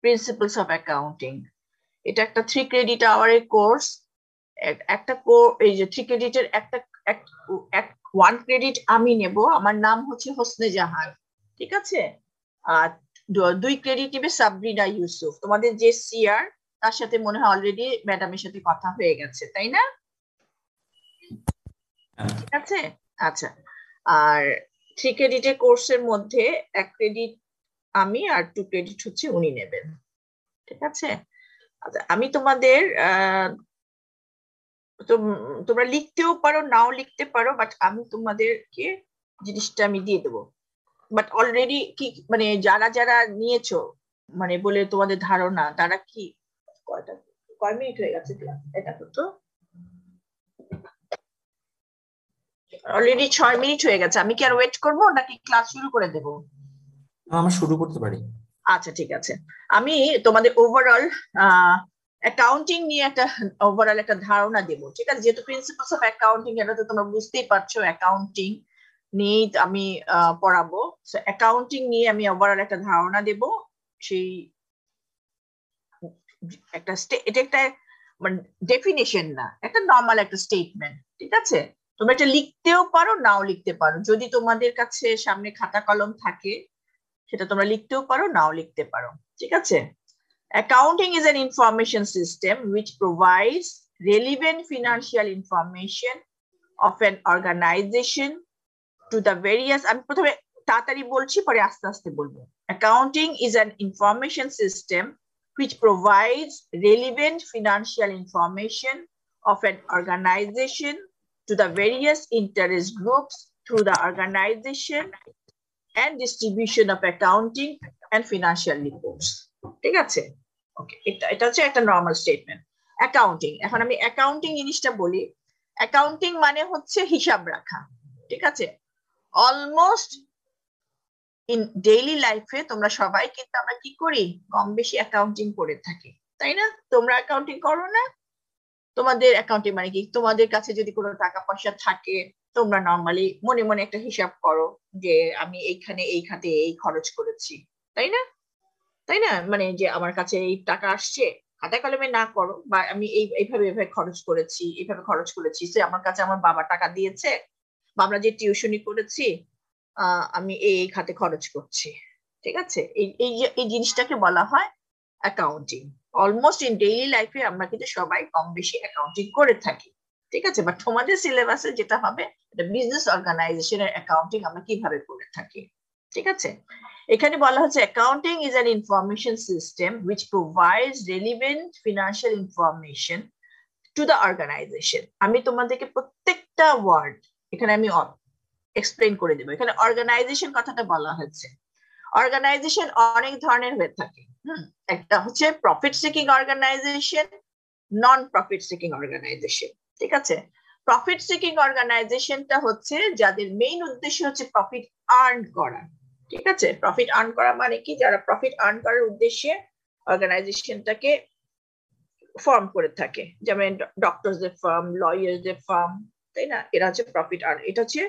Principles of accounting. এটা একটা 3 credit আওয়ারের course. একটা এই যে 3 ক্রেডিটের একটা 1 ক্রেডিট আমি নেব, আমার নাম হচ্ছে হোসনে জাহান, ঠিক আছে। আর 2 ক্রেডিট নেবে সাবরিনা ইউসুফ, তোমাদের যে সিআর তার সাথে মনে হয় অলরেডি ম্যাডামের সাথে কথা হয়ে গেছে, তাই না? ঠিক আছে, আচ্ছা। আর 3 ক্রেডিটের কোর্সের মধ্যে 1 ক্রেডিট আমি আর 2 ক্রেডিট হচ্ছে উনি নেবেন, ঠিক আছে। আচ্ছা, আমি তোমাদের তোমরা লিখতেও পারো, নাও লিখতে পারো, বাট আমি তোমাদেরকে জিনিসটা আমি দিয়ে দেবো। বাট অলরেডি কি মানে যারা যারা নিয়েছো মানে বলে তোমাদের ধারণা, তারা কি কয় মিনিট হয়ে গেছে ক্লাস? এটা তো অলরেডি 6 মিনিট হয়ে গেছে। আমি কি আর ওয়েট করবো নাকি ক্লাস শুরু করে দেবো? আমরা শুরু করতে পারি। আচ্ছা, ঠিক আছে। আমি তোমাদের ওভারঅল অ্যাকাউন্টিং নিয়ে একটা ওভারঅল একটা ধারণা দেবো, ঠিক আছে। যেহেতু প্রিন্সিপালস অফ অ্যাকাউন্টিং, এটা তো তোমরা বুঝতেই পারছো, অ্যাকাউন্টিং নিয়ে আমি পড়াবো। অ্যাকাউন্টিং নিয়ে আমি ওভারঅল একটা ধারণা দেব। সেই একটা এটা একটা মানে ডেফিনেশন না, একটা নর্মাল একটা স্টেটমেন্ট, ঠিক আছে। তোমরা এটা লিখতেও পারো, নাও লিখতে পারো। যদি তোমাদের কাছে সামনে খাতা কলম থাকে সেটা তোমরা লিখতেও পারো, নাও লিখতে পারো, ঠিক আছে। Accounting is an information system which provides relevant financial information of an organization to the various, আমি প্রথমে তাড়াতাড়ি বলছি পরে আস্তে আস্তে বলবো। Accounting is an information system which provides relevant financial information of an organization to the various interest groups through the organization and distribution of accounting and financial reports, ঠিক আছে। ওকে, এটা হচ্ছে একটা নরমাল স্টেটমেন্ট অ্যাকাউন্টিং। এখন আমি accounting জিনিসটা বলি। Accounting মানে হচ্ছে হিসাব রাখা, ঠিক আছে। অলমোস্ট ইন ডেইলি লাইফে তোমরা সবাই কিন্তু আমরা কি করি, কম বেশি অ্যাকাউন্টিং করে থাকি, তাই না? তোমরা অ্যাকাউন্টিং করো না? তোমাদের অ্যাকাউন্টিং মানে কি, তোমাদের কাছে যদি কোনো টাকা পয়সা থাকে তোমরা নর্মালি মনে মনে একটা হিসাব করো যে আমি এইখানে এই খাতে এই খরচ করেছি, তাই না? তাই না, মানে যে আমার কাছে এই টাকা আসছে, খাতায় কলমে না করো, বা আমি এইভাবে এইভাবে খরচ করেছি, এইভাবে খরচ করেছি, সে আমার কাছে আমার বাবা টাকা দিয়েছে, বা আমরা যে টিউশনি করেছি, আমি এই খাতে খরচ করছি, ঠিক আছে। এই জিনিসটাকে বলা হয় অ্যাকাউন্টিং। অলমোস্ট ইন ডেইলি লাইফে আমরা কিন্তু সবাই কম বেশি অ্যাকাউন্টিং করে থাকি, ঠিক আছে। বাট তোমাদের সিলেবাসে যেটা হবে এটা বিজনেস অর্গানাইজেশনের অ্যাকাউন্টিং আমরা কিভাবে করে থাকি, ঠিক আছে। এখানে বলা হচ্ছে accounting is an information system which provides relevant financial information to the organisation. আমি তোমাদেরকে প্রত্যেকটা ওয়ার্ড এখানে আমি এক্সপ্লেন করে দেবো। এখানে অর্গানাইজেশন কথাটা বলা হয়েছে। অর্গানাইজেশন অনেক ধরনের হয়ে থাকে। একটা হচ্ছে profit seeking organisation, non profit seeking organisation, ঠিক আছে। প্রফিট সিকিং অর্গানাইজেশনটা হচ্ছে যাদের মেইন উদ্দেশ্য হচ্ছে প্রফিট আর্ন করা, ঠিক আছে। প্রফিট আর্ন করা মানে কি, যারা প্রফিট আর্ন করার উদ্দেশ্যে অর্গানাইজেশনটাকে ফর্ম করে থাকে, যেমন ডক্টরসদের ফার্ম, লয়ারদের ফার্ম, তাই না। এরা হচ্ছে প্রফিট আর্ন। এটা হচ্ছে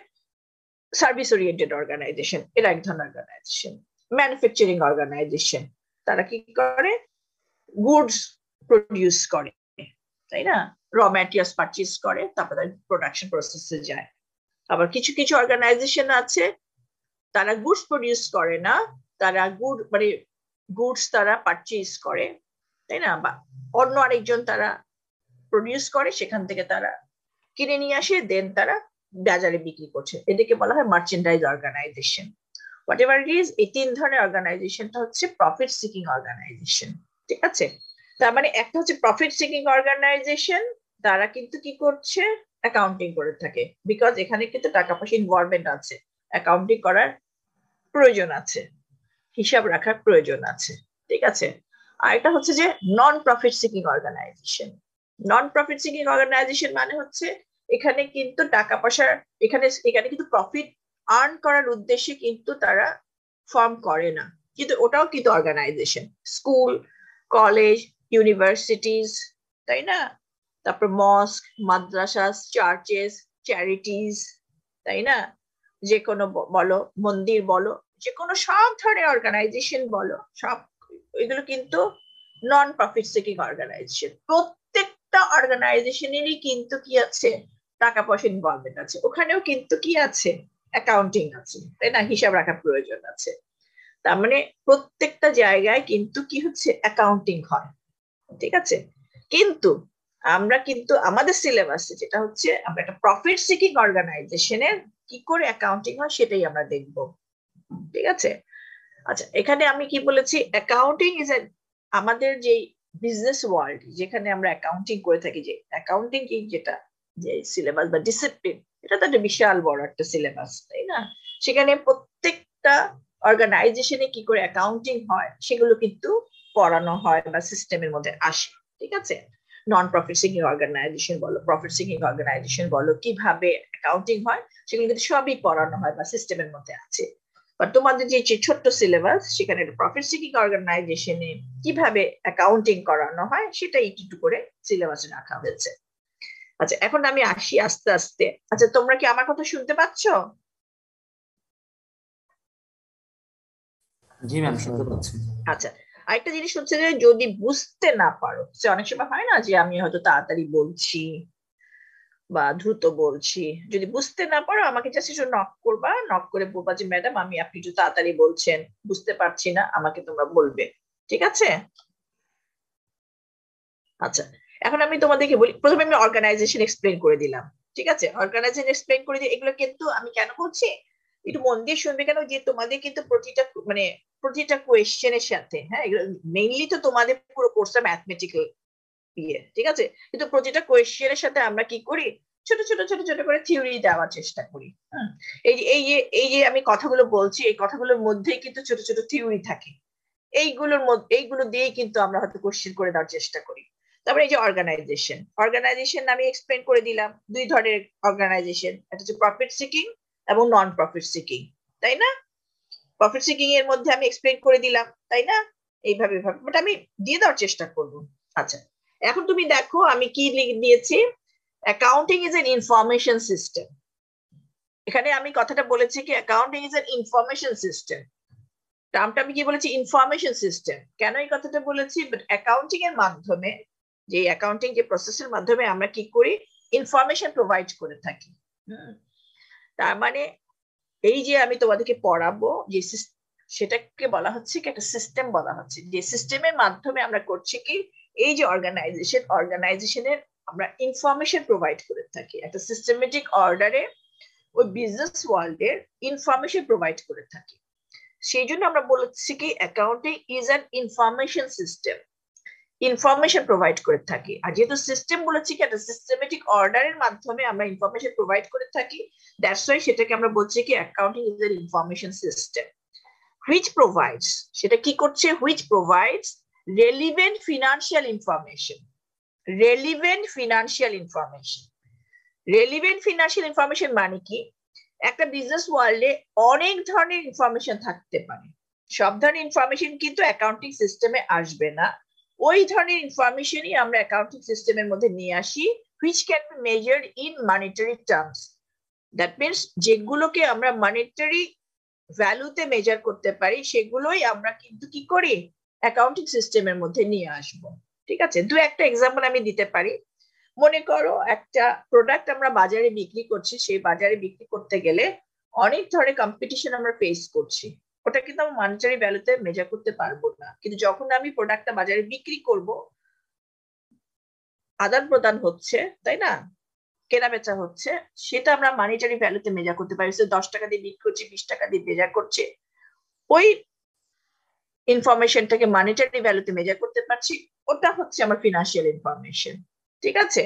সার্ভিস ওরিয়েন্টেড অর্গানাইজেশন, এরা এক ধরনের অর্গানাইজেশন। ম্যানুফ্যাকচারিং অর্গানাইজেশন, তারা কি করে, গুডস প্রডিউস করে, তাই না, র ম্যাটেরিয়ালস পারচেজ করে, তারপরে প্রোডাকশন প্রসেসে যায়। আবার কিছু কিছু অর্গানাইজেশন আছে তারা গুডস প্রডিউস করে না, তারা গুডস তারা পারচেজ করে, তাই না, বা অন্য আরেকজন তারা প্রডিউস করে, সেখান থেকে তারা কিনে নিয়ে আসে, দেন তারা বাজারে বিক্রি করছে, এটাকে বলা হয় merchandise organisation. Whatever it is, এই 3 ধরনের অর্গানাইজেশনটা হচ্ছে প্রফিট সিকিং অর্গানাইজেশন, ঠিক আছে। তার মানে একটা হচ্ছে প্রফিট সিকিং অর্গানাইজেশন, তারা কিন্তু কি করছে, অ্যাকাউন্টিং করে থাকে, বিকজ এখানে কিন্তু টাকা পয়সা ইনভলভমেন্ট আছে, অ্যাকাউন্টিং করার প্রয়োজন আছে, হিসাব রাখার প্রয়োজন আছে, ঠিক আছে। আর এটা হচ্ছে যে non profit seeking organisation. Non profit seeking organisation মানে হচ্ছে এখানে কিন্তু টাকা পয়সা, এখানে কিন্তু প্রফিট আর্ন করার উদ্দেশ্যে কিন্তু তারা ফর্ম করে না, কিন্তু ওটাও কিন্তু অর্গানাইজেশন। স্কুল, কলেজ, ইউনিভার্সিটিজ, তাই না, তারপর মস্ক, মাদ্রাসাস, চার্চেস, চ্যারিটিজ, তাই না, যে কোনো বলো, মন্দির বলো, যে কোনো সব ধরনের অর্গানাইজেশন বলো, সব এগুলো কিন্তু নন প্রফিট সিকিং অর্গানাইজেশন। প্রত্যেকটা অর্গানাইজেশনেরই কিন্তু কি আছে, টাকা পয়সা ইনভলভমেন্ট আছে, ওখানেও কিন্তু কি আছে, অ্যাকাউন্টিং আছে, তাই না, হিসাব রাখার প্রয়োজন আছে। তার মানে প্রত্যেকটা জায়গায় কিন্তু কি হচ্ছে, অ্যাকাউন্টিং হয়, ঠিক আছে। কিন্তু আমরা কিন্তু আমাদের সিলেবাসে যেটা হচ্ছে, আমরা একটা প্রফিট সিকিং অর্গানাইজেশনের কি করে অ্যাকাউন্টিং হয় সেটাই আমরা দেখব, ঠিক আছে। আচ্ছা, এখানে আমি কি বলেছি, অ্যাকাউন্টিং ইজ আমাদের যে বিজনেস ওয়ার্ল্ড যেখানে আমরা অ্যাকাউন্টিং করে থাকি, যে অ্যাকাউন্টিং কি যেটা যে সিলেবাস বা ডিসিপ্লিন, এটা তো একটা বিশাল বড় একটা সিলেবাস, তাই না। সেখানে প্রত্যেকটা অর্গানাইজেশনে কি করে অ্যাকাউন্টিং হয় সেগুলো কিন্তু পড়ানো হয় বা সিস্টেমের মধ্যে আসে, ঠিক আছে। নন প্রফিট সিকিং অর্গানাইজেশন বলো, প্রফিট সিকিং অর্গানাইজেশন বলো, কিভাবে অ্যাকাউন্টিং হয় সেগুলো কিন্তু সবই পড়ানো হয় বা সিস্টেমের মধ্যে আছে। বা তোমাদের যে ছোট্ট সিলেবাস সেখানে প্রফিট সিকিং অর্গানাইজেশনে কিভাবে অ্যাকাউন্টিং করানো হয় সেটা একটু একটু করে সিলেবাসে রাখা হয়েছে। আচ্ছা, এখন আমি আসি আস্তে আস্তে। আচ্ছা, তোমরা কি আমার কথা শুনতে পাচ্ছ? জি ম্যাম, শুনতে পাচ্ছি। আচ্ছা, আরেকটা জিনিস হচ্ছে যে যদি বুঝতে না পারো, যে অনেক সময় হয় না যে আমি হয়তো তাড়াতাড়ি বলছি বা দ্রুত বলছি, যদি বুঝতে না পারো আমাকে জাস্ট একটু নক করবা, নক করে বলবা যে ম্যাডাম আমি আপনি একটু তাড়াতাড়ি বলছেন, বুঝতে পারছি না, আমাকে তোমরা বলবে, ঠিক আছে। আচ্ছা, এখন আমি তোমাদেরকে বলি, প্রথমে আমি অর্গানাইজেশন এক্সপ্লেন করে দিলাম, ঠিক আছে। অর্গানাইজেশন এক্সপ্লেন করে দিয়ে এগুলো কিন্তু আমি কেন বলছি একটু মন দিয়ে শুনবে, কেন যে তোমাদের কিন্তু প্রতিটা মানে প্রতিটা কোয়েশ্চেনের সাথে, হ্যাঁ, এগুলো মেইনলি তো তোমাদের পুরো কোর্সটা ম্যাথমেটিক্যাল ইয়ে, ঠিক আছে, কিন্তু প্রতিটা কোয়েশ্চেনের সাথে আমরা কি করি, ছোট ছোট ছোট ছোট করে থিওরি দেওয়ার চেষ্টা করি। এই যে আমি কথাগুলো বলছি, এই কথাগুলোর মধ্যেই কিন্তু ছোট ছোট থিওরি থাকে, এইগুলোর মধ্যে এইগুলো দিয়েই কিন্তু আমরা হয়তো কোশ্চেন করে দেওয়ার চেষ্টা করি। তারপরে এই যে অর্গানাইজেশন, অর্গানাইজেশন আমি এক্সপ্লেন করে দিলাম, দুই ধরনের অর্গানাইজেশন, একটা হচ্ছে প্রফিট সিকিং এবং নন প্রফিট সিকিং, তাই না। প্রফিট সিকিং এর মধ্যে আমি এক্সপ্লেন করে দিলাম, তাই না, এইভাবে এইভাবে বাট আমি দিয়ে দেওয়ার চেষ্টা করব। আচ্ছা, এখন তুমি দেখো আমি কি দিয়েছি, accounting is an information system. এখানে আমি কথাটা বলেছি কি, accounting is an information system. টার্মটা আমি কি বলেছি, ইনফরমেশন সিস্টেম। কেন এই কথাটা বলেছি, বাট অ্যাকাউন্টিং এর মাধ্যমে, যে অ্যাকাউন্টিং যে প্রসেসের মাধ্যমে আমরা কি করি, ইনফরমেশন প্রোভাইড করে থাকি। তার মানে এই যে আমি তোমাদেরকে পড়াবো যে সেটাকে বলা হচ্ছে কি, একটা সিস্টেম বলা হচ্ছে, যে সিস্টেমের মাধ্যমে আমরা করছি কি, এই যে অর্গানাইজেশনের আমরা ইনফরমেশন প্রোভাইড করে থাকি, একটা সিস্টেমেটিক অর্ডারে ওই বিজনেস ওয়ার্ল্ডের ইনফরমেশন প্রোভাইড করে থাকি। সেই জন্য আমরা বলেছি কি, accounting is an information system, information provide করে থাকি। আর যেহেতু সিস্টেম বলেছি কি, একটা সিস্টেমেটিক অর্ডারের মাধ্যমে আমরা ইনফরমেশন প্রোভাইড করে থাকি, দ্যাটস ওয়াই সেটাকে আমরা বলছি কি, accounting is an information system which provides, সেটা কি করছে, which provides relevant financial information, relevant financial information. Relevant financial information মানে কি, একটা বিজনেস ওয়ার্ল্ডে অনেক ধরনের ইনফরমেশন থাকতে পারে, সব ধরনের ইনফরমেশন কিন্তু অ্যাকাউন্টিং সিস্টেমে আসবে না। ওই ধরনের ইনফরমেশনই আমরা অ্যাকাউন্টিং সিস্টেমের মধ্যে নিয়ে আসি, which can be measured in monetary terms. That means যেগুলোকে আমরা মনিটারি ভ্যালুতে মেজার করতে পারি সেগুলোই আমরা কিন্তু কি করি, অ্যাকাউন্টিং সিস্টেমের মধ্যে নিয়ে আসব, ঠিক আছে। দু একটা এক্সাম্পল আমি দিতে পারি। মনে করো একটা প্রোডাক্ট আমরা বাজারে বিক্রি করছি, সেই বাজারে বিক্রি করতে গেলে অনেক ধরনের কম্পিটিশন আমরা ফেস করছি, ওটা কিন্তু আমি মনিটারি ভ্যালুতে মেজার করতে পারবো না, কিন্তু যখন আমি প্রোডাক্টটা বাজারে বিক্রি করব, আদান প্রদান হচ্ছে, তাই না, কেনা বেচা হচ্ছে, সেটা আমরা মনিটারি ভ্যালুতে মেজার করতে পারি। 10 টাকা দিয়ে বিক্রি করছি, 20 টাকা দিয়ে মেজার করছে, ওই ইনফরমেশনটাকে মনিটারি ভ্যালুতে মেজার করতে পারছি, ওটা হচ্ছে আমার ফিনান্সিয়াল ইনফরমেশন, ঠিক আছে।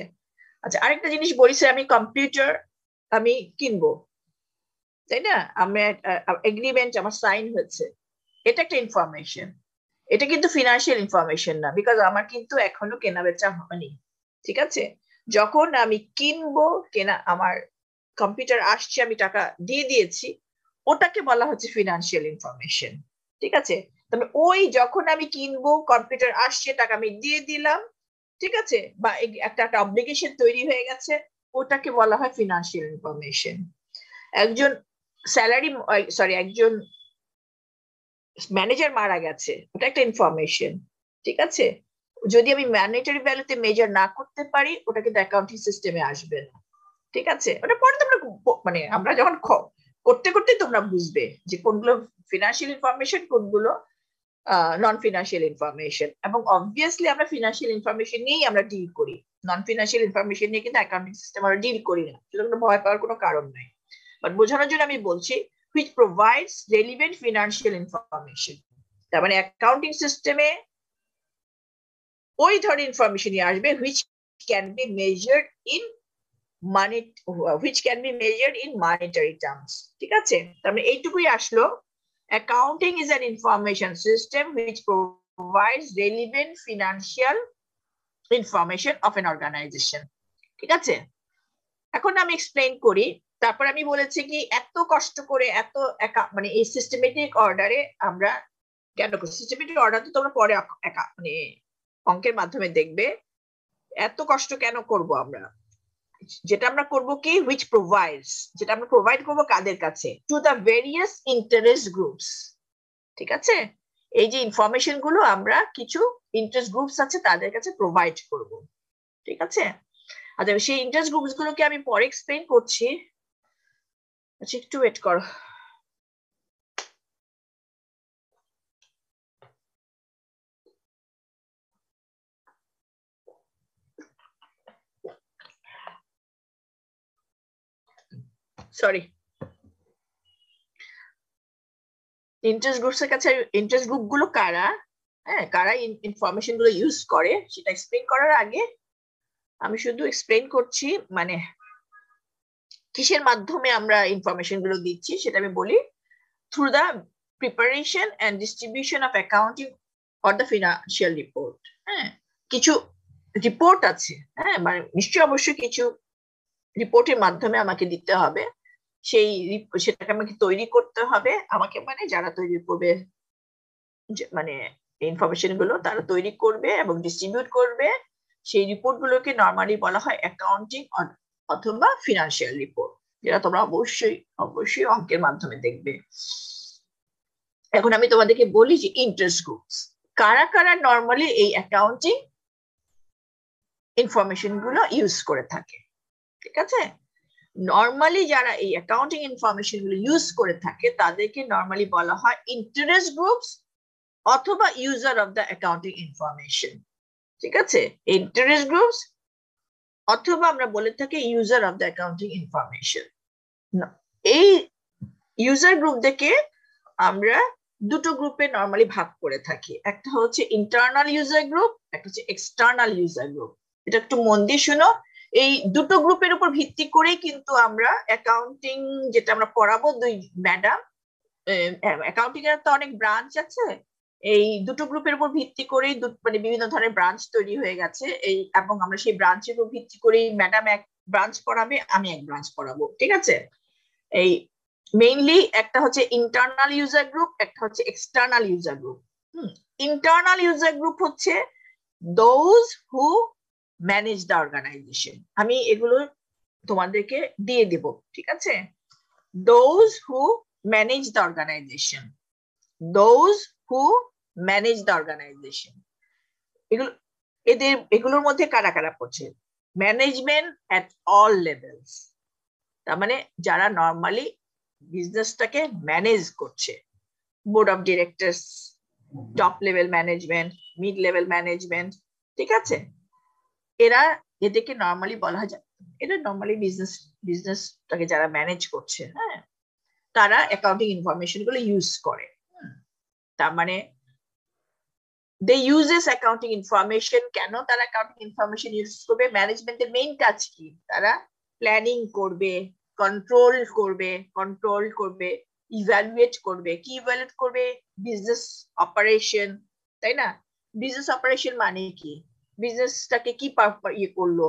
আচ্ছা, আরেকটা জিনিস বলি, আমি কম্পিউটার আমি কিনবো, তাই না, আমি এগ্রিমেন্ট আমার সাইন হয়েছে, এটা একটা ইনফরমেশন, এটা কিন্তু ফিনান্সিয়াল ইনফরমেশন না, বিকজ আমার কিন্তু এখনো কেনা বেচা হয়নি, ঠিক আছে। যখন আমি কিনবো, কেনা আমার কম্পিউটার আসছে, আমি টাকা দিয়ে দিয়েছি, ওটাকে বলা হচ্ছে ফিনান্সিয়াল ইনফরমেশন, ঠিক আছে। তবে ওই যখন আমি কিনবো, কম্পিউটার আসছে, টাকা আমি দিয়ে দিলাম, ঠিক আছে, বা একটা একটা অব্লিগেশন তৈরি হয়ে গেছে, ওটাকে বলা হয় ফিনান্সিয়াল ইনফরমেশন। একজন একজন ম্যানেজার মারা গেছে, ওটা একটা ইনফরমেশন, ঠিক আছে? যদি আমি ম্যান্ডেটরি ভ্যালুতে মেজার না করতে পারি, ওটা কিন্তু অ্যাকাউন্টিং সিস্টেমে আসবে না, ঠিক আছে? ওটা পরে তোমরা মানে আমরা যখন করতে করতে তোমরা বুঝবে যে কোনগুলো ফিনান্সিয়াল ইনফরমেশন, কোনগুলো নন ফিনান্সিয়াল ইনফরমেশন। এবং অবভিয়াসলি আমরা ফিনান্সিয়াল ইনফরমেশন নিয়েই আমরা ডিল করি, নন ফিনান্সিয়াল ইনফরমেশন নিয়ে কিন্তু অ্যাকাউন্টিং সিস্টেম আমরা ডিল করি না, সেটা ভয় পাওয়ার কোনো কারণ নাই। বাট বোঝানোর জন্য আমি বলছি which provides relevant financial information। তার মানে অ্যাকাউন্টিং সিস্টেমে ওই ধরনের ইনফরমেশনই আসবে which can be measured in money, which can be measured in monetary terms, ঠিক আছে? তার মানে এইটুকুই আসলো, accounting is an information system which provides relevant financial information of an organization, ঠিক আছে? এখন আমি এক্সপ্লেইন করি। তারপর আমি বলেছি কি এত কষ্ট করে এত মানে এই সিস্টেমেটিক অর্ডারে আমরা কেন করি, সিস্টেমেটিক অর্ডার তো তোমরা পরে মানে অঙ্কের মাধ্যমে দেখবে, এত কষ্ট কেন করব আমরা? যেটা আমরা করব কি which provides, যেটা আমরা প্রোভাইড করব কাদের কাছে, to the various interest groups, ঠিক আছে? এই যে ইনফরমেশন গুলো আমরা কিছু ইন্টারেস্ট গ্রুপস আছে তাদের কাছে প্রোভাইড করব, ঠিক আছে? আচ্ছা সেই ইন্টারেস্ট গ্রুপস গুলোকে আমি পরে এক্সপ্লেইন করছি, আচ্ছা একটু ওয়েট করো। সরি, ইন্টারেস্ট গ্রুপস এর কাছে, ইন্টারেস্ট গ্রুপ গুলো কারা, হ্যাঁ কারা ইনফরমেশন গুলো ইউজ করে সেটা এক্সপ্লেইন করার আগে আমি শুধু এক্সপ্লেইন করছি মানে কিসের মাধ্যমে আমরা ইনফরমেশন গুলো দিচ্ছি সেটা আমি বলি। Through the preparation and distribution of accounting or the financial report. হ্যাঁ কিছু রিপোর্ট আছে, হ্যাঁ মানে নিশ্চয়ই অবশ্যই কিছু রিপোর্টের মাধ্যমে আমাকে দিতে হবে, সেই সেটাকে আমাকে তৈরি করতে হবে, আমাকে মানে যারা তৈরি করবে মানে ইনফরমেশন গুলো তারা তৈরি করবে এবং ডিস্ট্রিবিউট করবে, সেই রিপোর্ট গুলোকে নর্মালি বলা হয় অ্যাকাউন্টিং অথবা ফিনান্সিয়াল রিপোর্ট, যেটা তোমরা অবশ্যই অবশ্যই অঙ্কের মাধ্যমে দেখবে। এখন আমি তোমাদেরকে বলি যে ইন্টারেস্ট গ্রুপস কারা কারা নর্মালি এই অ্যাকাউন্টিং ইনফরমেশন গুলো ইউজ করে থাকে, ঠিক আছে? নর্মালি যারা এই অ্যাকাউন্টিং ইনফরমেশন গুলো ইউজ করে থাকে তাদেরকে নর্মালি বলা হয় ইন্টারেস্ট গ্রুপস অথবা user of the accounting information, ঠিক আছে? ইন্টারেস্ট গ্রুপস অথবা আমরা বলে থাকি user of the accounting information. এই ইউজার গ্রুপ থেকে আমরা দুটো গ্রুপে নর্মালি ভাগ করে থাকি, একটা হচ্ছে ইন্টারনাল ইউজার গ্রুপ, একটা হচ্ছে এক্সটার্নাল ইউজার গ্রুপ। এটা একটু মন দিয়ে শুনো, এই দুটো গ্রুপের উপর ভিত্তি করে কিন্তু আমরা অ্যাকাউন্টিং যেটা আমরা পড়াবো, দুই ম্যাডাম অ্যাকাউন্টিং এর তো অনেক ব্রাঞ্চ আছে, এই দুটো গ্রুপের উপর ভিত্তি করেই মানে বিভিন্ন ধরনের ব্রাঞ্চ তৈরি হয়ে গেছে, এই এবং আমরা সেই ব্রাঞ্চের উপর ভিত্তি করেই ম্যাডাম এক ব্রাঞ্চ পড়াবে, আমি এক ব্রাঞ্চ পড়াবো, ঠিক আছে? এই মেইনলি একটা হচ্ছে ইন্টারনাল ইউজার গ্রুপ, একটা হচ্ছে external user group. Internal user group হচ্ছে those who manage the organisation, আমি এগুলো তোমাদেরকে দিয়ে দেব, ঠিক আছে? Those who manage the organisation, those who manage the organisation, এগুলো এগুলোর মধ্যে কারা কারা পড়ছে? ম্যানেজমেন্ট এট অল লেভেলস, তার মানে যারা নর্মালি বিজনেসটাকে ম্যানেজ করছে, board of directors, top level management, mid level management, ঠিক আছে? এরা এদেরকে নর্মালি বলা হয়, এটা নর্মালি বিজনেসটাকে যারা ম্যানেজ করছে, হ্যাঁ তারা অ্যাকাউন্টিং ইনফরমেশন গুলো ইউজ করে। তার মানে দে ইউজেস অ্যাকাউন্টিং ইনফরমেশন। কেন তারা অ্যাকাউন্টিং ইনফরমেশন ইউজ করবে? ম্যানেজমেন্টের মেইন কাজ কি? তারা প্ল্যানিং করবে, কন্ট্রোল করবে, ইভ্যালুয়েট করবে। কি ইভ্যালুয়েট করবে? বিজনেস অপারেশন, তাই না? বিজনেস অপারেশন মানে কি? বিজনেসটাকে কি ইয়ে করলো,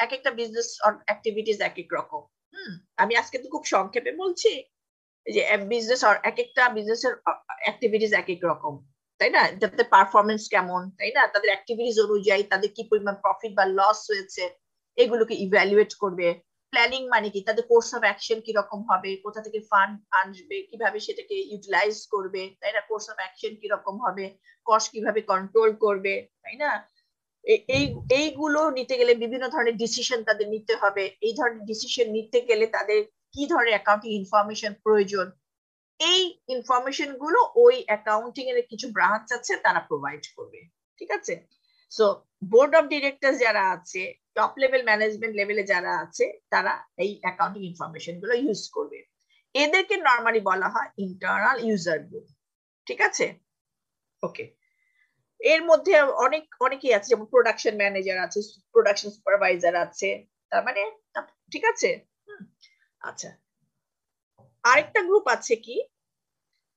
এক একটা বিজনেস অ্যাক্টিভিটিস এক এক রকম। আমি আজকে তো খুব সংক্ষেপে বলছি যে বিজনেস এক একটা বিজনেসের অ্যাক্টিভিটিস এক এক রকম, তাই না? যাতে পারফরমেন্স কেমন, তাই না? তাদের অ্যাক্টিভিটিস অনুযায়ী তাদের কি পরিমাণ প্রফিট বা লস হয়েছে এগুলোকে ইভ্যালুয়েট করবে, প্ল্যানিং মানে কি, তাদের কোর্স অফ অ্যাকশন কিরকম হবে, কোথা থেকে ফান্ড আসবে, কিভাবে সেটাকে ইউটিলাইজ করবে, তাই না, কোর্স অফ অ্যাকশন কিরকম হবে, কস্ট কিভাবে কন্ট্রোল করবে, তাই না। এই এইগুলো নিতে গেলে বিভিন্ন ধরনের ডিসিশন তাদের নিতে হবে। এই ধরনের ডিসিশন নিতে গেলে তাদের কি ধরনের অ্যাকাউন্টিং ইনফরমেশন প্রয়োজন, এই ইনফরমেশন গুলো ওই অ্যাকাউন্টিং এর কিছু ব্রাঞ্চ আছে তারা প্রোভাইড করবে। ঠিক আছে। সো বোর্ড অফ ডিরেক্টর যারা আছে, টপ লেভেল ম্যানেজমেন্ট লেভেলে যারা আছে, তারা এই অ্যাকাউন্টিং ইনফরমেশন গুলো ইউজ করবে। এদেরকে নর্মালি বলা হয় ইন্টারনাল ইউজার গ্রুপ। ঠিক আছে। ওকে। এর মধ্যে অনেকেই আছে, যেমন প্রোডাকশন ম্যানেজার আছে, প্রোডাকশন সুপারভাইজার আছে, তার মানে, ঠিক আছে। আচ্ছা, আরেকটা গ্রুপ আছে কি,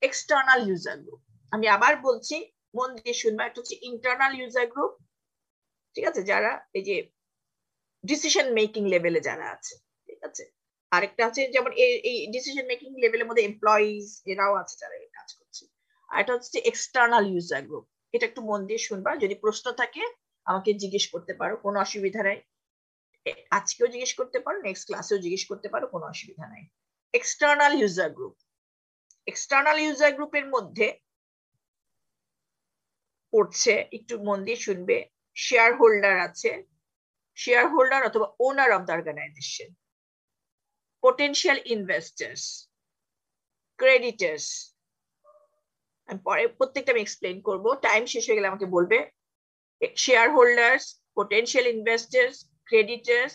এক্সটার্নাল ইউজার গ্রুপ। আমি আবার বলছি, মন দিয়ে শুনবা, একটা হচ্ছে ইন্টারনাল ইউজার গ্রুপ, ঠিক আছে, যারা এই যে ডিসিশন মেকিং লেভেলে যারা আছে, ঠিক আছে। আরেকটা আছে যেমন এই ডিসিশন মেকিং লেভেলের মধ্যে এমপ্লয়িজ এরাও আছে যারা এই কাজ করছে। আর এটা হচ্ছে এক্সটার্নাল ইউজার গ্রুপ। এটা একটু মন দিয়ে শুনবা, যদি প্রশ্ন থাকে আমাকে জিজ্ঞেস করতে পারো, কোনো অসুবিধা নাই। আজকেও জিজ্ঞেস করতে পারো, নেক্সট ক্লাসেও জিজ্ঞেস করতে পারো, কোনো অসুবিধা নাই। External user group, external user গ্রুপের মধ্যে পড়ছে, একটু মন দিয়ে শুনবে, শেয়ার হোল্ডার আছে, শেয়ার হোল্ডার অথবা owner of the organisation, potential investors, creditors. পরে প্রত্যেকটা আমি এক্সপ্লেন করব, টাইম শেষ হয়ে গেলে আমাকে বলবে। Shareholders, potential investors, creditors,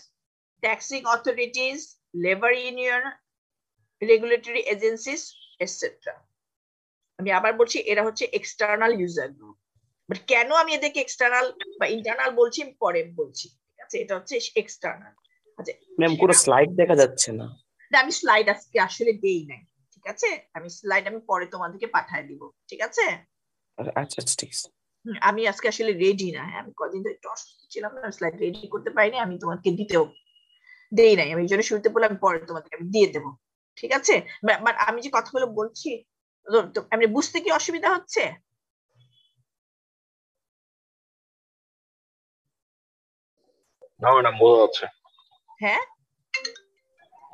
taxing authorities, labour union, regulatory agencies, etcetera. আমি আবার বলছি, এরা হচ্ছে এক্সটার্নাল ইউজার গ্রুপ। বাট কেন আমি এদেরকে এক্সটার্নাল বা ইন্টারনাল বলছি পরে বলছি। ঠিক আছে, এটা হচ্ছে এক্সটার্নাল। আচ্ছা ম্যাম, পুরো স্লাইড দেখা যাচ্ছে না। আমি স্লাইড আজকে আসলে দেই নাই। ঠিক আছে, আমি স্লাইড আমি পরে তোমাদেরকে পাঠিয়ে দিব। ঠিক আছে। আচ্ছা আচ্ছা, ঠিক আছে। আমি আজকে আসলে রেডি না, হ্যাঁ, আমি কদিন ধরে একটু অসুস্থ ছিলাম না, স্লাইড রেডি করতে পারিনি, আমি তোমাকে দিতেও দেই নাই। আমি এই জন্য শুরুতে বললাম, আমি পরে তোমাদেরকে আমি দিয়ে দেবো। ঠিক আছে। বাট আমি যে কথাগুলো বলছি, আমি বুঝতে কি অসুবিধা হচ্ছে? না ম্যাডাম, বোঝা যাচ্ছে। হ্যাঁ,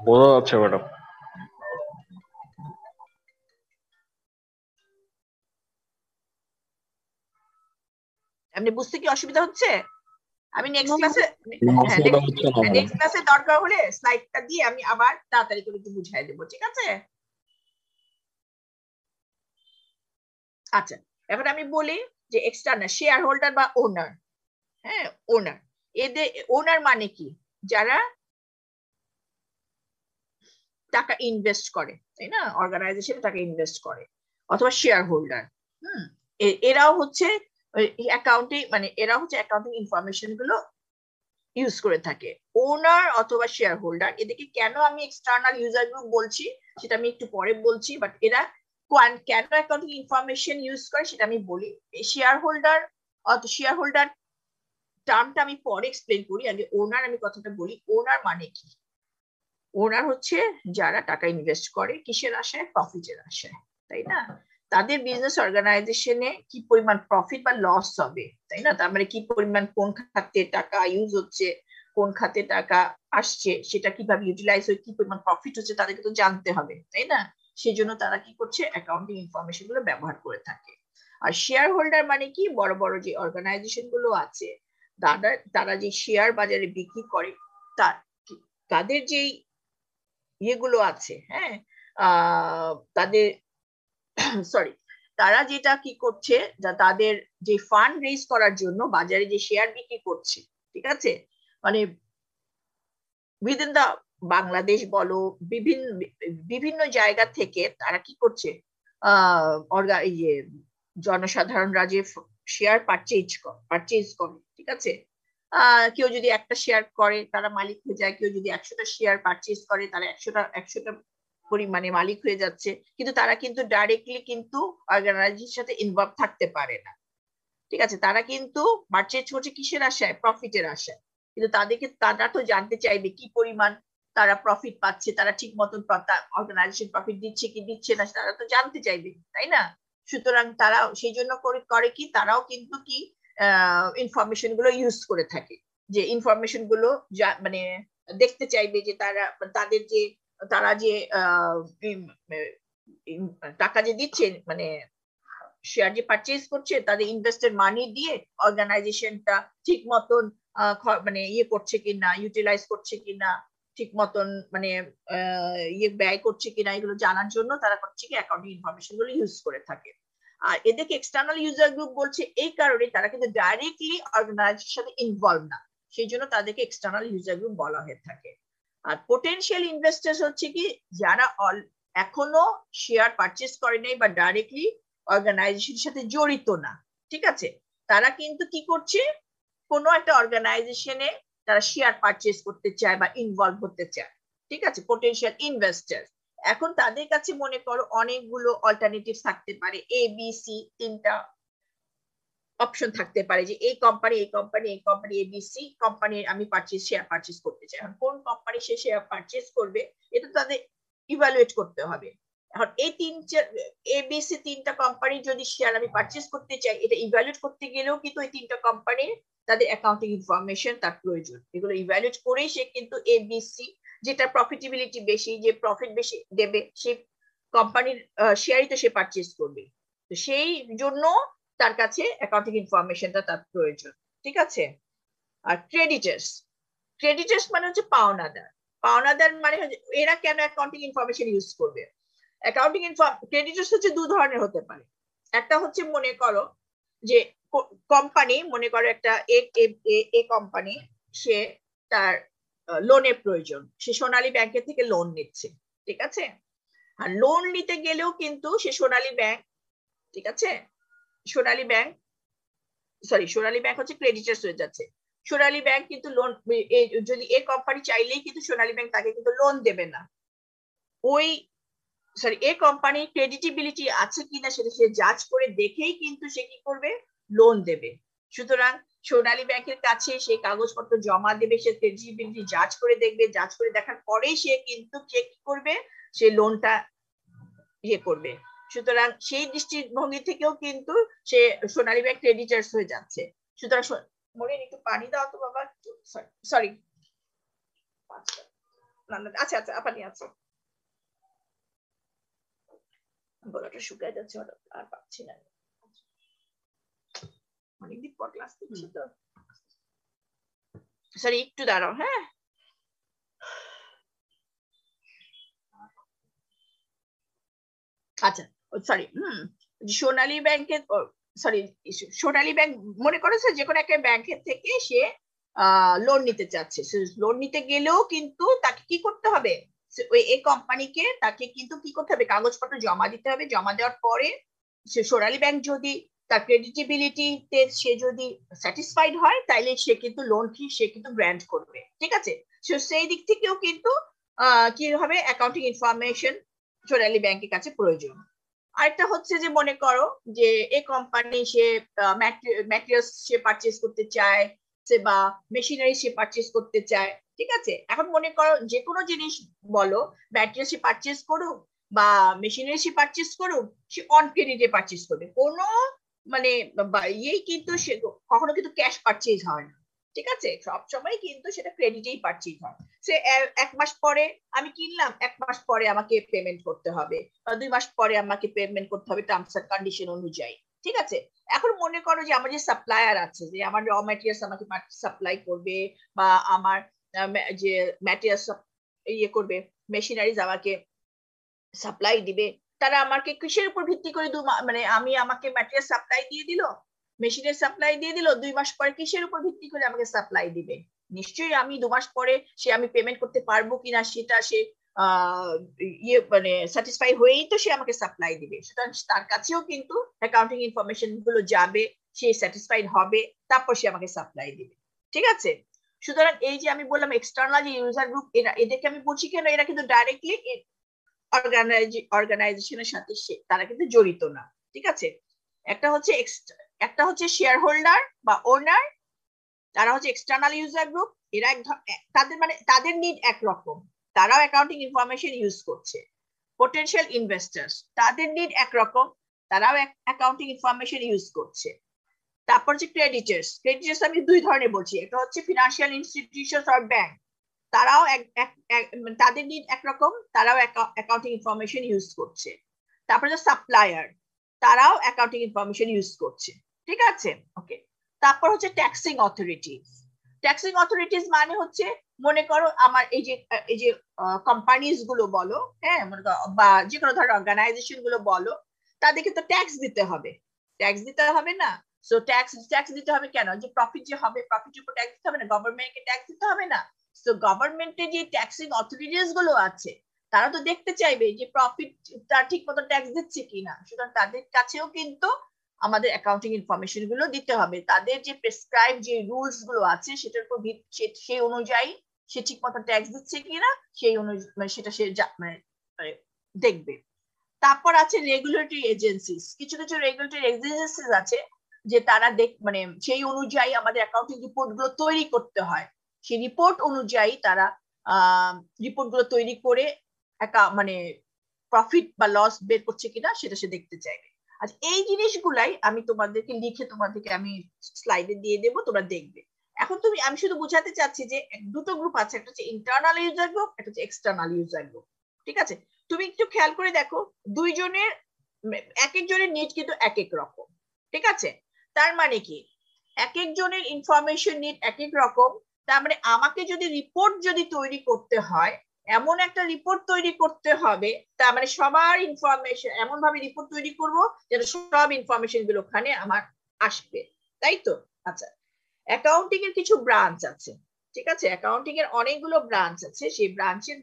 বোঝা যাচ্ছে ম্যাডাম। আপনি বুঝতে কি অসুবিধা হচ্ছে? আমি নেক্সট ক্লাসে, অসুবিধা হচ্ছে না ম্যাডাম। নেক্সট ক্লাসে দরকার হলে স্লাইডটা দিয়ে আমি আবার তাড়াতাড়ি করে একটু বুঝাই দেবো। ঠিক আছে। আচ্ছা, এখন আমি বলি যে এক্সটার্নাল শেয়ার হোল্ডার বা ওনার। হ্যাঁ, ওনার, এদের ওনার মানে কি, যারা টাকা ইনভেস্ট করে, তাই না, অর্গানাইজেশনে টাকা ইনভেস্ট করে, অথবা শেয়ার হোল্ডার। এরাও হচ্ছে অ্যাকাউন্টিং, মানে এরা হচ্ছে অ্যাকাউন্টিং ইনফরমেশন গুলো ইউজ করে থাকে। ওনার অথবা শেয়ার হোল্ডার, এদেরকে কেন আমি এক্সটার্নাল ইউজার গ্রুপ বলছি সেটা আমি একটু পরে বলছি, বাট এরা কেন অ্যাকাউন্টিং ইনফরমেশন ইউজ করে সেটা আমি বলি। শেয়ার হোল্ডার শেয়ার হোল্ডার টার্মটা আমি পরে এক্সপ্লেন করি, আগে ওনার আমি কথাটা বলি। ওনার মানে কি, ওনার হচ্ছে যারা টাকা ইনভেস্ট করে কিসের আশায়, প্রফিটের আশায়, তাই না। তাদের বিজনেস অর্গানাইজেশনে কি পরিমাণ প্রফিট বা লস হবে, তাই না, তার মানে কি পরিমাণ, কোন খাতে টাকা ইউজ হচ্ছে, কোন খাতে টাকা আসছে, সেটা কিভাবে ইউটিলাইজ হয়ে কি পরিমাণ প্রফিট হচ্ছে, তাদেরকে তো জানতে হবে, তাই না। সেই জন্য তারা কি করছে, অ্যাকাউন্টিং ইনফরমেশন গুলো ব্যবহার করে থাকে। আর শেয়ার হোল্ডার মানে কি, বড় বড় যে অর্গানাইজেশন গুলো আছে, তারা যে শেয়ার বাজারে বিক্রি করে, তাদের যেই ইয়েগুলো আছে, হ্যাঁ, তাদের সরি, তারা যেটা কি করছে, তাদের যে ফান্ড রেজ করার জন্য বাজারে যে শেয়ার বিক্রি করছে, ঠিক আছে, মানে উইদিন দা বাংলাদেশ বলো, বিভিন্ন বিভিন্ন জায়গা থেকে তারা কি করছে, জনসাধারণরা যে শেয়ার পারচেজ করে, ঠিক আছে। কেউ যদি একটা শেয়ার করে তারা মালিক হয়ে যায়, কেউ যদি 100টা শেয়ার পারচেজ করে তারা 100টা পরিমাণে মালিক হয়ে যাচ্ছে, কিন্তু তারা কিন্তু ডাইরেক্টলি কিন্তু অর্গানাইজেশনের সাথে ইনভলভ থাকতে পারে না। ঠিক আছে, তারা কিন্তু পারচেজ করছে কিসের আশায়, প্রফিটের আশায়, কিন্তু তারা তো জানতে চাইবে কি পরিমাণ তারা প্রফিট পাচ্ছে, তারা ঠিক মতন অর্গানাইজেশন প্রফিট দিচ্ছে কি দিচ্ছে না, তারা তো জানতে চাইবে, তাই না। সুতরাং তারা সেই জন্য করে কি, তারাও কিন্তু কি ইনফরমেশন গুলো ইউজ করে থাকে, যে ইনফরমেশন গুলো মানে দেখতে চাইবে যে তারা যে টাকা যে দিচ্ছে, মানে শেয়ার যে পারচেজ করছে, তাদের ইনভেস্টেড মানি দিয়ে অর্গানাইজেশনটা ঠিক মতন মানে ইয়ে করছে কিনা, ইউটিলাইজ করছে কিনা, ঠিক মতন মানে ইয়ে ব্যয় করছে কিনা, এগুলো জানার জন্য তারা করছে কি অ্যাকাউন্টিং ইনফরমেশন গুলো ইউজ করে থাকে। আর এদেরকে এক্সটার্নাল ইউজার গ্রুপ বলছে এই কারণে তারা কিন্তু ডাইরেক্টলি অর্গানাইজেশনের সাথে ইনভলভ না, সেই জন্য তাদেরকে এক্সটার্নাল ইউজার গ্রুপ বলা হয়ে থাকে। আর পোটেনশিয়াল ইনভেস্টার্স হচ্ছে কি যারা এখনো শেয়ার পারচেজ করে নাই বা ডাইরেক্টলি অর্গানাইজেশনের সাথে জড়িত না, ঠিক আছে, তারা কিন্তু কি করছে, কোনো একটা অর্গানাইজেশনে তারা শেয়ার পারচেজ করতে চায় বা ইনভলভ হতে চায়, ঠিক আছে, পোটেনশিয়াল ইনভেস্টার। এখন তাদের কাছে মনে করো অনেকগুলো অল্টারনেটিভ থাকতে পারে, এ বি সি তিনটা অপশন থাকতে পারে যে এই কোম্পানি এবিসি কোম্পানির আমি শেয়ার পারচেজ করতে চাই। এখন কোন কোম্পানি সে শেয়ার পারচেজ করবে এটা তাদের ইভালুয়েট করতে হবে। এখন এই এবিসি তিনটা কোম্পানি যদি শেয়ার আমি পারচেজ করতে চাই, এটা ইভালুয়েট করতে গেলেও কিন্তু এই তিনটা কোম্পানির তাদের অ্যাকাউন্টিং ইনফরমেশন তার প্রয়োজন। এগুলো ইভালুয়েট করেই সে কিন্তু এবিসি যেটা প্রফিটেবিলিটি বেশি, যে প্রফিট বেশি দেবে, সেই কোম্পানির শেয়ারই তো সে পারচেজ করবে। তো সেই জন্য তার কাছে অ্যাকাউন্টিং ইনফরমেশনটা তার প্রয়োজন, ঠিক আছে। আর ক্রেডিটার্স মানে হচ্ছে পাওনাদার মানে এরা কেন অ্যাকাউন্টিং ইনফরমেশন ইউজ করবে? ক্রেডিটার্স হচ্ছে দু ধরনের হতে পারে। একটা হচ্ছে মনে করো যে কোম্পানি, মনে করো একটা এ কোম্পানি, সে তার লোনের প্রয়োজন, সে সোনালী ব্যাংকের থেকে লোন নিচ্ছে, ঠিক আছে। আর লোন নিতে গেলেও কিন্তু সে সোনালী ব্যাংক, ঠিক আছে, সোনালী ব্যাংক হচ্ছে ক্রেডিটার্স হয়ে যাচ্ছে। সোনালী ব্যাংক কিন্তু লোন, যদি এ কোম্পানি চাইলেই কিন্তু সোনালী ব্যাংক তাকে কিন্তু লোন দেবে না। এ কোম্পানির ক্রেডিটেবিলিটি আছে কিনা সেটা সে জাজ করে দেখেই কিন্তু সে কি করবে, লোন দেবে। সুতরাং সোনালী ব্যাংকের কাছে সে কাগজপত্র জমা দেবে, সে ক্রেডিটেবিলিটি জাজ করে দেখবে, জাজ করে দেখার পরেই সে কিন্তু কি করবে, সে লোনটা ইয়ে করবে। সুতরাং সেই দৃষ্টিভঙ্গি থেকেও কিন্তু সে সোনালী ব্যাংক ক্রেডিটার্স হয়ে যাচ্ছে। সুতরাং মরিন একটু পানি দাও তো বাবা, সরি, আচ্ছা পানি আছে, গলাটা শুকায় যাচ্ছে, আর পাচ্ছি না, অনেকদিন পর ক্লাস দিচ্ছি তো, সরি একটু দাঁড়াও, হ্যাঁ। আচ্ছা সরি, সোনালী ব্যাংকের সোনালী ব্যাংক মনে করেছে যে কোনো একটা ব্যাংকের থেকে সে লোন নিতে চাচ্ছে। লোন নিতে গেলেও কিন্তু তাকে কি করতে হবে, ওই এই কোম্পানিকে তাকে কিন্তু কি করতে হবে, কাগজপত্র জমা দিতে হবে। জমা দেওয়ার পরে সে সোনালী ব্যাংক যদি তার ক্রেডিটেবিলিটিতে সে যদি স্যাটিসফাইড হয়, তাইলে সে কিন্তু লোন সে কিন্তু গ্র্যান্ট করবে, ঠিক আছে। সেই দিক থেকেও কিন্তু কি হবে, অ্যাকাউন্টিং ইনফরমেশন সোনালী ব্যাংকের কাছে প্রয়োজন। আরেকটা হচ্ছে যে মনে করো যে এই কোম্পানি সে ম্যাটেরিয়ালস সে পারচেজ করতে চায়, সে বা মেশিনারি সে পারচেজ করতে চায়, ঠিক আছে। এখন মনে করো যে কোনো জিনিস বলো, ম্যাটেরিয়াল সে পারচেজ করুক বা মেশিনারি সে পারচেজ করুক, সে অন ক্রেডিটে পারচেজ করবে। কোনো মানে ইয়েই কিন্তু সে কখনো কিন্তু ক্যাশ পারচেজ হয় না, ঠিক আছে, সব সময় কিন্তু সেটা ক্রেডিটেই পারচেজ হয়। সে এক মাস পরে আমি কিনলাম, এক মাস পরে আমাকে পেমেন্ট করতে হবে, বা 2 মাস পরে আমাকে পেমেন্ট করতে হবে টার্মস এন্ড কন্ডিশন অনুযায়ী, ঠিক আছে। এখন মনে করো যে আমার যে সাপ্লায়ার আছে, যে আমার র ম্যাটেরিয়ালস আমাকে সাপ্লাই করবে, বা আমার যে ম্যাটেরিয়ালস ইয়ে করবে, মেশিনারিজ আমাকে সাপ্লাই দিবে, তারা আমাকে কিসের উপর ভিত্তি করে মানে আমাকে ম্যাটেরিয়াল সাপ্লাই দিয়ে দিল, মেশিনের সাপ্লাই দিয়ে দিল, 2 মাস পরে কিসের উপর ভিত্তি করে আমাকে সাপ্লাই দিবে? নিশ্চয়ই আমি 2 মাস পরে আমি পেমেন্ট করতে পারবো কিনা সেটা সে ইয়ে মানে স্যাটিসফাই হয়েই তো সে আমাকে সাপ্লাই দিবে। সুতরাং তার কাছেও কিন্তু অ্যাকাউন্টিং ইনফরমেশন গুলো যাবে, সে স্যাটিসফাইড হবে, তারপর সে আমাকে সাপ্লাই দিবে, ঠিক আছে। সুতরাং এই যে আমি বললাম এক্সটার্নাল ইউজার গ্রুপ, এদেরকে আমি বলছি কেন, এরা কিন্তু ডাইরেক্টলি অর্গানাইজেশনের সাথে তারা কিন্তু জড়িত না, ঠিক আছে। একটা হচ্ছে শেয়ার হোল্ডার বা ওনার, তারা হচ্ছে এক্সটার্নাল ইউজার গ্রুপ। এরা তাদের নিড একরকম, তারাও অ্যাকাউন্টিং ইনফরমেশন ইউজ করছে। পোটেনশিয়াল ইনভেস্টার্স, তাদের নিড একরকম, তারাও অ্যাকাউন্টিং ইনফরমেশন ইউজ করছে। তারপর হচ্ছে ক্রেডিটার্স আমি 2 ধরনের বলছি, একটা হচ্ছে ফিনান্সিয়াল ইনস্টিটিউশন আর ব্যাংক, তারাও তাদের নিড একরকম, তারাও অ্যাকাউন্টিং ইনফরমেশন ইউজ করছে। তারপরে যে সাপ্লায়ার, তারাও অ্যাকাউন্টিং ইনফরমেশন ইউজ করছে, ঠিক আছে? ওকে, তারপর হচ্ছে ট্যাক্সিং অথরিটিজ। ট্যাক্সিং অথরিটিজ মানে হচ্ছে, মনে করো আমার এই যে কোম্পানিজ গুলো বলো, হ্যাঁ, মনে করো বা যে কোনো ধরনের অর্গানাইজেশন গুলো বলো, তাদেরকে তো ট্যাক্স দিতে হবে, ট্যাক্স দিতে হবে না? সো ট্যাক্স দিতে হবে কেন? যে প্রফিট যে হবে, প্রফিটের উপর ট্যাক্স দিতে হবে না? গভর্নমেন্টকে ট্যাক্স দিতে হবে না? সো গভর্নমেন্টের যে ট্যাক্সিং অথরিটিজ গুলো আছে, তারা তো দেখতে চাইবে যে প্রফিট তার ঠিক মতো ট্যাক্স দিচ্ছে কিনা। সুতরাং তাদের কাছেও কিন্তু আমাদের অ্যাকাউন্টিং ইনফরমেশন গুলো দিতে হবে। তাদের যে প্রেসক্রাইব যে রুলস গুলো আছে সেটার উপর সেই অনুযায়ী সে ঠিক মতো ট্যাক্স দিচ্ছে কিনা সেই অনুযায়ী সেটা সে দেখবে। তারপর আছে রেগুলেটরি এজেন্সিস। কিছু কিছু রেগুলেটরি এজেন্সিস আছে যে তারা সেই অনুযায়ী আমাদের অ্যাকাউন্টিং রিপোর্ট গুলো তৈরি করতে হয়। সেই রিপোর্ট অনুযায়ী তারা রিপোর্ট গুলো তৈরি করে প্রফিট বা লস বের করছে কিনা সেটা সে দেখতে চাইবে। আচ্ছা, এই জিনিসগুলাই আমি তোমাদেরকে লিখে আমি স্লাইডে দিয়ে দেবো, তোমরা দেখবে। এখন আমি শুধু বুঝাতে চাচ্ছি যে দুটো গ্রুপ আছে, একটা হচ্ছে ইন্টারনাল ইউজার গ্রুপ, একটা হচ্ছে এক্সটার্নাল ইউজার গ্রুপ, ঠিক আছে? তুমি একটু খেয়াল করে দেখো, দুইজনের এক একজনের নিড কিন্তু এক এক রকম, ঠিক আছে? তার মানে কি, এক একজনের ইনফরমেশন নিড এক এক রকম। তার মানে আমাকে যদি রিপোর্ট তৈরি করতে হয়, এমন একটা রিপোর্ট তৈরি করতে হবে, তার মানে সবার ইনফরমেশন এমন ভাবে রিপোর্ট তৈরি করব যেন সব ইনফরমেশন গুলো ওখানে আমার আসবে, তাই তো? আচ্ছা, অ্যাকাউন্টিং এর কিছু ব্রাঞ্চ আছে, ঠিক আছে? অ্যাকাউন্টিং এর অনেকগুলো ব্রাঞ্চ আছে, সেই ব্রাঞ্চের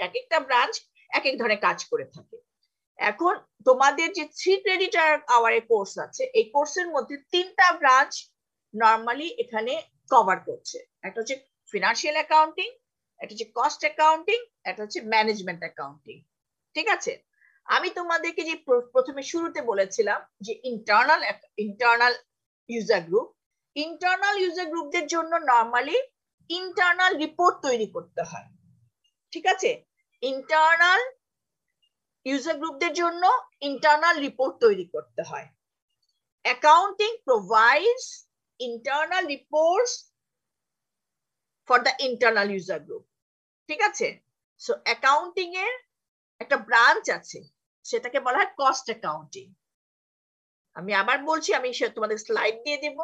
এক একটা ব্রাঞ্চ এক এক ধরনের কাজ করে থাকে। এখন তোমাদের যে 3 ক্রেডিট আওয়ারের কোর্স আছে, এই কোর্সের মধ্যে 3টা ব্রাঞ্চ নরমালি এখানে কভার করছে। একটা হচ্ছে ফিনান্সিয়াল অ্যাকাউন্টিং, একটা হচ্ছে কস্ট অ্যাকাউন্টিং, একটা হচ্ছে ম্যানেজমেন্ট অ্যাকাউন্টিং, ঠিক আছে? আমি তোমাদেরকে যে প্রথমে শুরুতে বলেছিলাম যে ইন্টারনাল ইউজার গ্রুপদের জন্য নরমালি ইন্টারনাল রিপোর্ট তৈরি করতে হয়, ঠিক আছে? ইন্টারনাল ইউজার গ্রুপদের জন্য ইন্টারনাল রিপোর্ট তৈরি করতে হয়। Accounting provides internal reports for the internal user group, ঠিক আছে? সো অ্যাকাউন্টিং এর একটা ব্রাঞ্চ আছে, সেটাকে বলা হয় কস্ট অ্যাকাউন্টিং। আমি আবার বলছি, আমি তোমাদের স্লাইড দিয়ে দেব।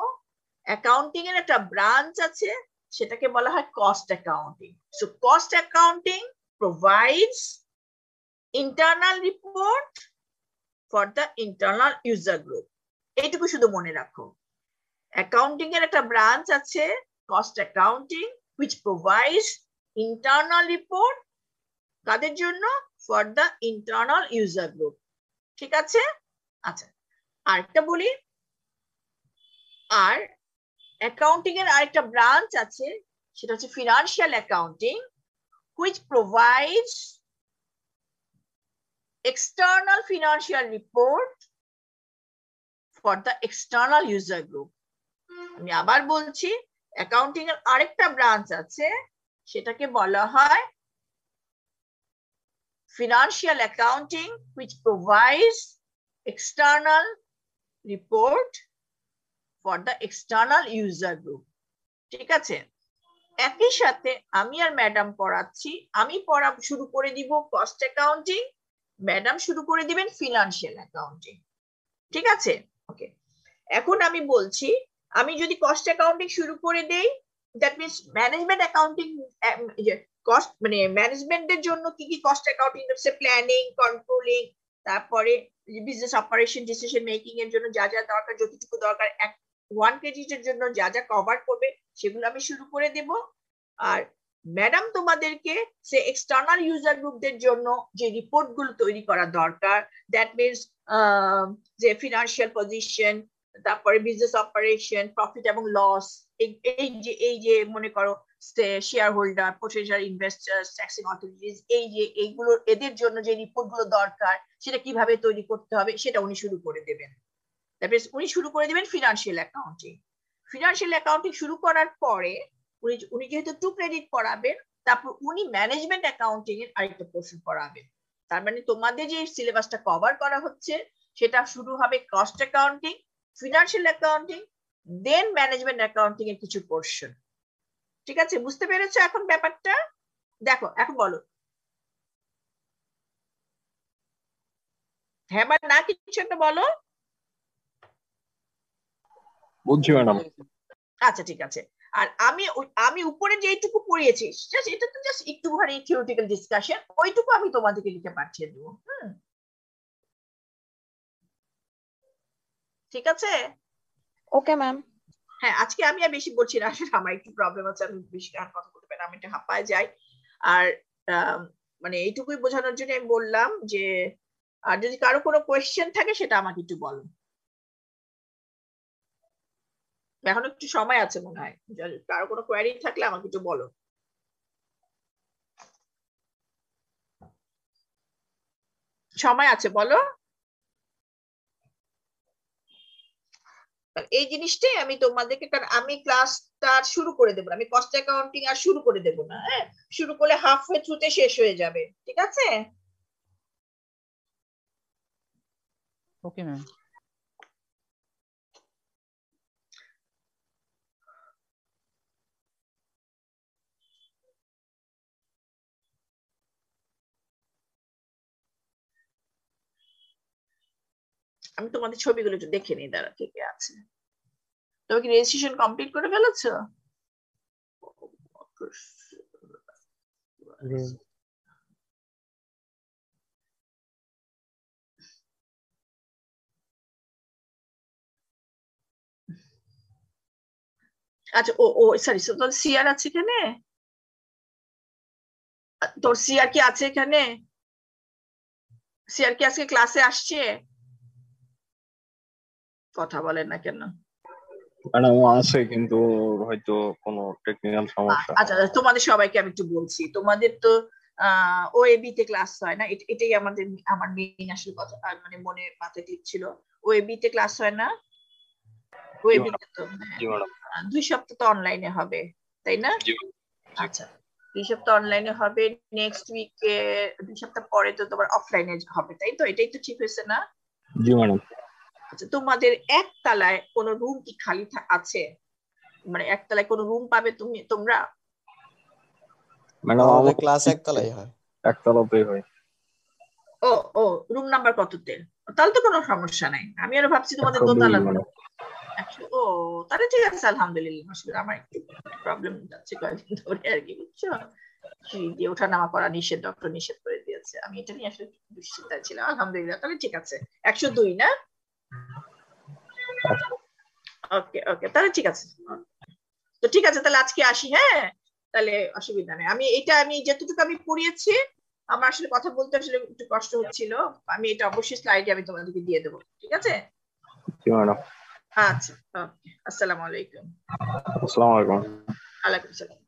অ্যাকাউন্টিং এর একটা ব্রাঞ্চ আছে, সেটাকে বলা হয় cost accounting. So cost accounting provides internal report for the internal user group. এইটুকু শুধু মনে রাখো, অ্যাকাউন্টিং এর একটা ব্রাঞ্চ আছে cost accounting, which provides internal report কাদের জন্য? For the internal user group, ঠিক আছে? আচ্ছা, আরেকটা বলি, আর অ্যাকাউন্টিং এর আরেকটা ব্রাঞ্চ আছে, সেটা হচ্ছে financial accounting, which provides external financial report for the external user group. আমি আবার বলছি, অ্যাকাউন্টিং এর আরেকটা ব্রাঞ্চ আছে, সেটাকে বলা হয় financial accounting, which provides external report for the external user group, ঠিক আছে? একই সাথে আমি আর ম্যাডাম পড়াচ্ছি, আমি পড়া শুরু করে দিব কস্ট অ্যাকাউন্টিং, ম্যাডাম শুরু করে দিবেন ফিনান্সিয়াল অ্যাকাউন্টিং, ঠিক আছে? ওকে, এখন আমি বলছি, আমি যদি কস্ট অ্যাকাউন্টিং শুরু করে দেই, that means management accounting, cost ম্যানেজমেন্টের জন্য কি কি কস্ট অ্যাকাউন্টিং হচ্ছে? প্ল্যানিং, কন্ট্রোলিং, তারপরে বিজনেস অপারেশন, ডিসিশন মেকিং এর জন্য যা যা দরকার, যতটুকু দরকার 1 ক্রেডিটের জন্য যা যা কভার করবে, সেগুলো আমি শুরু করে দেব। আর ম্যাডাম তোমাদেরকে সে এক্সটার্নাল ইউজার গ্রুপদের জন্য যে রিপোর্ট গুলো তৈরি করা দরকার, দ্যাট মিনস যে ফিনান্সিয়াল পজিশন, তারপরে বিজনেস অপারেশন, প্রফিট এবং লস, এই যে মনে করো shareholder, potential investors, taxing authorities, এইগুলো এদের জন্য যে রিপোর্ট গুলো দরকার সেটা কিভাবে তৈরি করতে হবে সেটা উনি শুরু করে দেবেন। উনি শুরু করে দিবেন ফিনান্সিয়াল অ্যাকাউন্টিং। ফিনান্সিয়াল অ্যাকাউন্টিং শুরু করার পরে উনি যেহেতু 2 ক্রেডিট পড়াবেন, তারপর উনি ম্যানেজমেন্ট অ্যাকাউন্টিং এর আরেকটা পোর্শন পড়াবেন। তার মানে তোমাদের যে সিলেবাসটা কভার করা হচ্ছে সেটা শুরু হবে কস্ট অ্যাকাউন্টিং, ফিনান্সিয়াল অ্যাকাউন্টিং, দেন ম্যানেজমেন্ট অ্যাকাউন্টিং এর কিছু পোর্শন, ঠিক আছে, বুঝতে পেরেছো এখন ব্যাপারটা? দেখো এখন বলো হ্যাঁ বা না, কিছু একটা বলো। বুঝছি ম্যাডাম। আচ্ছা ঠিক আছে। আর আমি উপরে যেটুকু পড়িয়েছি জাস্ট এটা তো জাস্ট একটুখানি থিওরিটিক্যাল ডিসকাশন, ওইটুকু আমি তোমাদেরকে লিখে পাঠিয়ে দেবো। ঠিক আছে? Okay ma'am. হ্যাঁ, আজকে আমি আর বেশি বলছি না, আসলে আমার একটু প্রবলেম আছে, আমি বেশি আর কথা বলতে পারি না, আমি একটু হাঁপায় যাই। আর মানে এইটুকুই বোঝানোর জন্য আমি বললাম যে আর যদি কারো কোনো কোয়েশ্চেন থাকে সেটা আমাকে একটু বলো। এখন একটু সময় আছে মনে হয়, কারো কোনো কোয়ারি থাকলে আমাকে একটু বলো। সময় আছে, বলো। এই জিনিসটাই আমি তোমাদেরকে, কারণ আমি ক্লাসটা শুরু করে দেবো না, আমি কস্ট অ্যাকাউন্টিং আর শুরু করে দেবো না। হ্যাঁ, শুরু করলে হাফ ওয়ে থ্রুতে শেষ হয়ে যাবে। ঠিক আছে? Okay ma'am. আমি তোমাদের ছবিগুলো একটু দেখে নিই, দাঁড়া কে কে আছে। তুমি কি রেজিস্ট্রেশন কমপ্লিট করে ফেলেছো? আচ্ছা, ও ও সরি, তোর সিআর আছে এখানে? তোর সিআর কি আছে এখানে? সিআর কি আজকে ক্লাসে আসছে? কথা বলেন না কেন? ম্যাডাম আছে, কিন্তু হয়তো কোনো টেকনিক্যাল সমস্যা। আচ্ছা, তোমাদের সবাইকে আমি একটু বলছি, তোমাদের তো ওএবি তে ক্লাস হয় না, এটাই আমার মেইন আসলে কথা, মানে মনে মাথায় ছিল। ওএবি তে ক্লাস হয় না? ওএবি তে তো জি ম্যাডাম। 2 সপ্তাহ তো অনলাইনে হবে, তাই না? জি। আচ্ছা, 2 সপ্তাহ অনলাইনে হবে, নেক্সট উইকে 2 সপ্তাহ পরে তো তোমার অফলাইনে হবে, তাই তো? এটাই তো ঠিক হয়েছে না? জি ম্যাডাম। আচ্ছা, তোমাদের একতলায় কোনো রুম কি খালি আছে? মানে একতলায় কোনো রুম পাবে তোমরা? ম্যাডাম আমাদের ক্লাস একতলায় হয়। একতলাতেই হয়। ও ও, রুম নাম্বার কততে? তাহলে তো কোনো সমস্যা নাই, আমি আরো ভাবছি তোমাদের 102 দোতলা। ম্যাডাম। ও, তাহলে ঠিক আছে, আলহামদুলিল্লাহ। আসলে আমার একটু প্রবলেম যাচ্ছে কয়েকদিন ধরে আর কি, বুঝছো? সিঁড়ি দিয়ে ওঠা নামা করা নিষেধ, ডক্টর নিষেধ করে দিয়েছে। আমি এটা নিয়ে আসলে দুশ্চিন্তায় ছিলাম। আলহামদুলিল্লাহ, তাহলে ঠিক আছে। 102 না? ওকে ওকে, তাহলে ঠিক আছে। তো ঠিক আছে, তাহলে আজকে আসি। হ্যাঁ, তাহলে অসুবিধা নেই। আমি যতটুকু আমি পড়িয়েছি, আমার আসলে কথা বলতে আসলে একটু কষ্ট হচ্ছিল। আমি এটা অবশ্যই স্লাইডে আমি তোমাদেরকে দিয়ে দেবো। ঠিক আছে? জি ম্যাডাম। আচ্ছা, ওকে, আসসালামু আলাইকুম। আসসালামু আলাইকুম। ওয়ালাইকুম আসসালাম।